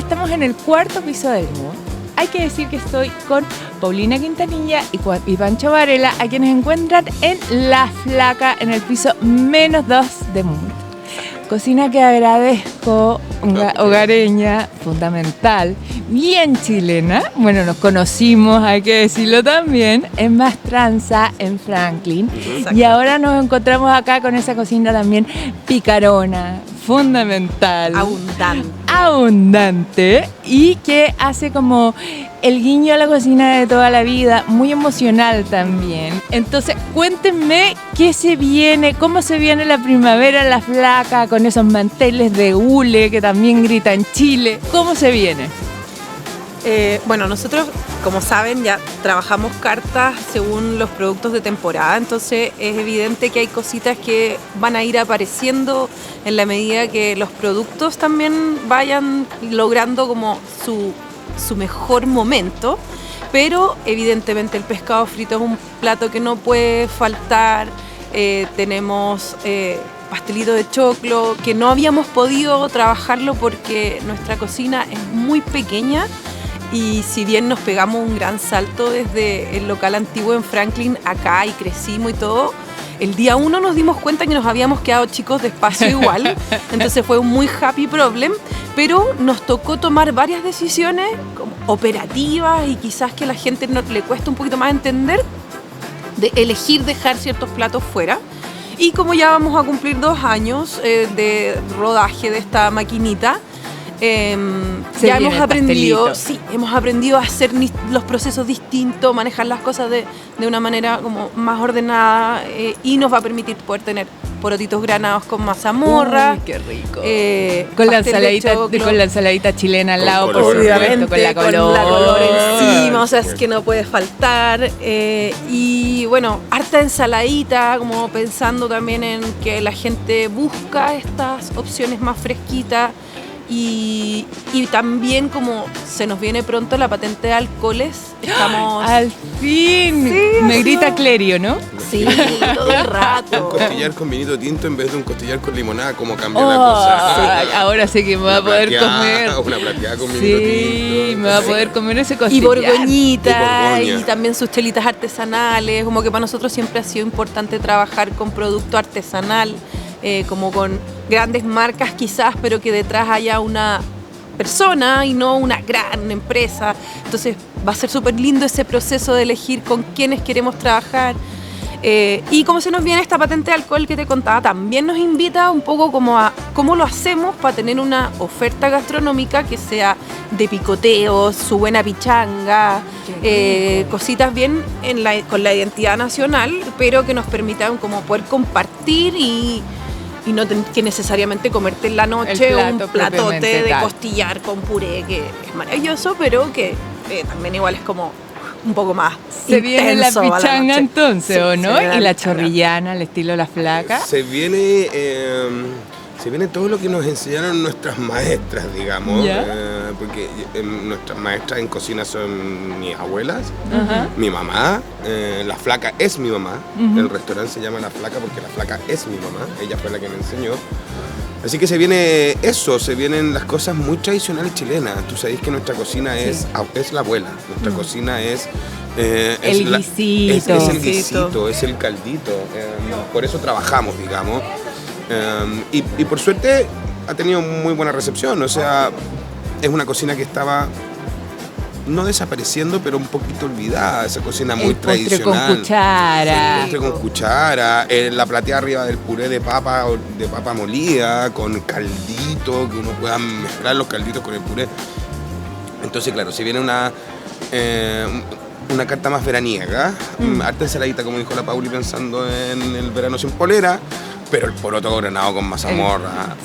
estamos en el cuarto piso del Mood. Hay que decir que estoy con Paulina Quintanilla y Pancho Varela, a quienes encuentran en La Flaca, en el piso -2 de Mood. Cocina que agradezco, hogareña, fundamental, bien chilena. Bueno, nos conocimos, hay que decirlo también, en Mastranza, en Franklin. Exacto. Y ahora nos encontramos acá con esa cocina también picarona, fundamental. Abundante y que hace como el guiño a la cocina de toda la vida, muy emocional también. Entonces, cuéntenme qué se viene, cómo se viene la primavera en La Flaca, con esos manteles de hule que también gritan Chile. ¿Cómo se viene? Bueno, nosotros, como saben, ya trabajamos cartas según los productos de temporada, entonces es evidente que hay cositas que van a ir apareciendo en la medida que los productos también vayan logrando como su mejor momento, pero evidentemente el pescado frito es un plato que no puede faltar. Tenemos pastelito de choclo, que no habíamos podido trabajarlo porque nuestra cocina es muy pequeña. Y si bien nos pegamos un gran salto desde el local antiguo en Franklin acá y crecimos y todo, el día 1 nos dimos cuenta que nos habíamos quedado chicos de espacio igual, entonces fue un muy happy problem, pero nos tocó tomar varias decisiones como operativas y quizás que a la gente le cuesta un poquito más entender, de elegir dejar ciertos platos fuera. Y como ya vamos a cumplir 2 años de rodaje de esta maquinita, ya hemos aprendido a hacer los procesos distintos, manejar las cosas de una manera como más ordenada, y nos va a permitir poder tener porotitos granados con mazamorra. Uy, qué rico. Con la ensaladita chilena al lado, obviamente, con la color encima, o sea, es que no puede faltar. Y bueno, harta ensaladita, como pensando también en que la gente busca estas opciones más fresquitas. Y también, como se nos viene pronto la patente de alcoholes, estamos... ¡Al fin! Sí, me grita Clerio, ¿no? Sí, todo el rato. Un costillar con vinito tinto en vez de un costillar con limonada, ¿cómo cambia la cosa? Sí, ahora sé que me va a poder comer. Una plateada con vinito tinto. Sí, me va a poder comer ese costillar. Y borgoñita, y también sus chelitas artesanales. Como que para nosotros siempre ha sido importante trabajar con producto artesanal, como con grandes marcas quizás, pero que detrás haya una persona y no una gran empresa. Entonces va a ser súper lindo ese proceso de elegir con quiénes queremos trabajar. Y como se nos viene esta patente de alcohol que te contaba, también nos invita un poco como a cómo lo hacemos para tener una oferta gastronómica que sea de picoteos, su buena pichanga, cositas bien con la identidad nacional, pero que nos permitan como poder compartir y no tener que necesariamente comerte en la noche un platote de costillar con puré, que es maravilloso, pero que también igual es como un poco más se viene la pichanga entonces, sí, ¿o no? Y la chorrillana al estilo La Flaca. Se viene todo lo que nos enseñaron nuestras maestras, digamos, porque nuestras maestras en cocina son mis abuelas, mi mamá, La Flaca es mi mamá, el restaurante se llama La Flaca porque La Flaca es mi mamá, ella fue la que me enseñó. Así que se vienen las cosas muy tradicionales chilenas. Tú sabés que nuestra cocina es la abuela, nuestra cocina es el guisito. Es el guisito, es el caldito, por eso trabajamos, digamos. Y por suerte ha tenido muy buena recepción, o sea, es una cocina que estaba no desapareciendo, pero un poquito olvidada, esa cocina muy tradicional. Con cuchara. El postre con cuchara, la platea arriba del puré de papa molida, con caldito, que uno pueda mezclar los calditos con el puré. Entonces, claro, si viene una carta más veraniega, harta ensaladita, como dijo la Pauli, pensando en el verano sin polera, pero el poroto granado con mazamorra,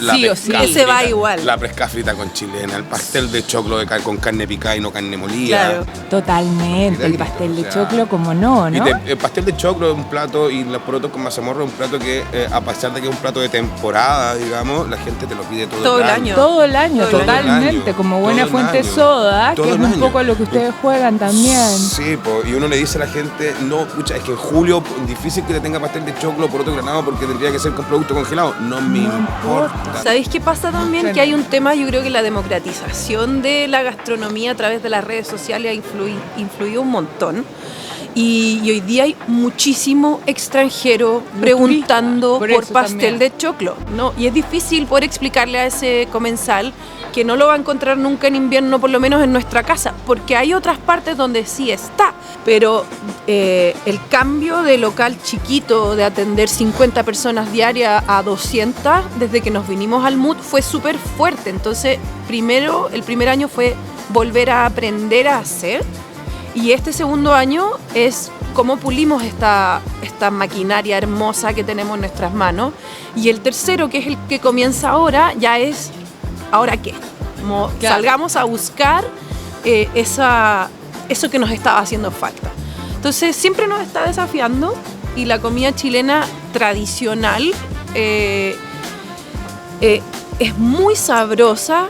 ese va igual. La pesca frita con chilena, el pastel de choclo con carne picada y no carne molida. Claro. Totalmente, el pastel de choclo, como no, ¿no? El pastel de choclo es un plato, y los porotos con mazamorra es un plato que, a pesar de que es un plato de temporada, digamos, la gente te lo pide todo el año. Todo el año, totalmente, como buena fuente soda, que es un poco lo que ustedes juegan también. Sí, y uno le dice a la gente, no, escucha, es que en julio difícil que te tenga pastel de choclo, poroto granado, porque tendría que ser con producto congelado, no me importa. ¿Sabéis qué pasa también? Que hay un tema, yo creo que la democratización de la gastronomía a través de las redes sociales ha influido un montón. Y hoy día hay muchísimo extranjero preguntando por pastel también de choclo, ¿no? Y es difícil poder explicarle a ese comensal que no lo va a encontrar nunca en invierno, por lo menos en nuestra casa, porque hay otras partes donde sí está. Pero el cambio de local chiquito, de atender 50 personas diarias a 200, desde que nos vinimos al MUT, fue súper fuerte. Entonces, el primer año fue volver a aprender a hacer. Y este segundo año es cómo pulimos esta maquinaria hermosa que tenemos en nuestras manos. Y el tercero, que es el que comienza ahora, ya es, ¿ahora qué? Como salgamos a buscar eso que nos estaba haciendo falta. Entonces siempre nos está desafiando y la comida chilena tradicional es muy sabrosa.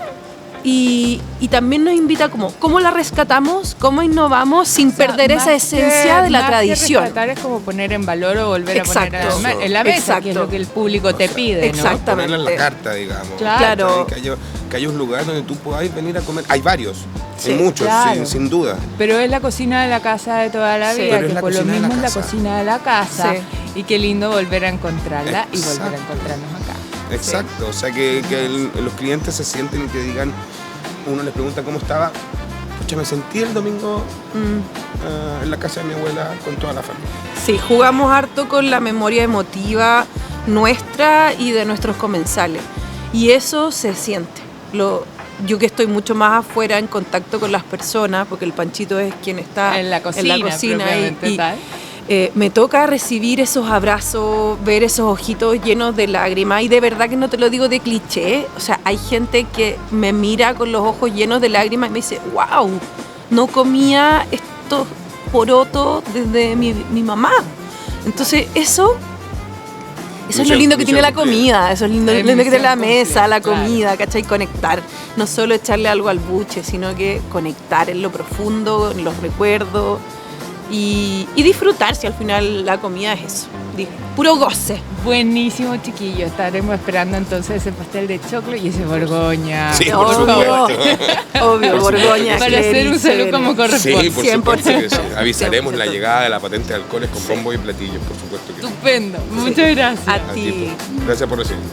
Y también nos invita como cómo la rescatamos, cómo innovamos sin perder esa esencia de la tradición. Que rescatar es como poner en valor o volver a poner en la mesa, que es lo que el público te pide, exactamente. Ponerla en la carta, digamos. Claro. Que haya un lugar donde tú podáis venir a comer. Hay varios, Sí, hay muchos, claro. sin duda. Pero es la cocina de la casa de toda la Sí, vida, pero es que la por lo cocina de la mismo es la casa. cocina de la casa. Sí. Y qué lindo volver a encontrarla y volver a Exacto. encontrarnos acá. Exacto, o sea que los clientes se sienten y que digan, uno les pregunta cómo estaba, pucha, me sentí el domingo en la casa de mi abuela con toda la familia. Sí, jugamos harto con la memoria emotiva nuestra y de nuestros comensales. Y eso se siente. Yo que estoy mucho más afuera en contacto con las personas, porque el Panchito es quien está En la cocina propiamente y tal. me toca recibir esos abrazos, ver esos ojitos llenos de lágrimas, y de verdad que no te lo digo de cliché, o sea, hay gente que me mira con los ojos llenos de lágrimas y me dice, wow, no comía estos porotos desde mi mamá. Entonces eso es lo lindo que tiene la comida, eso es lindo que tiene la mesa, la comida, ¿cachai? Conectar, no solo echarle algo al buche, sino que conectar en lo profundo, en los recuerdos. Y disfrutar, si al final la comida es eso, puro goce. Buenísimo, chiquillos. Estaremos esperando entonces ese pastel de choclo y ese Borgoña. Sí, por supuesto. Obvio, Borgoña. Para hacer un salud como corresponde. Sí, por supuesto que sí. 100%. Avisaremos la llegada de la patente de alcoholes con bombo y platillos, por supuesto que sí. Estupendo. Muchas gracias. A A ti, ti. pues. Gracias por recibirme.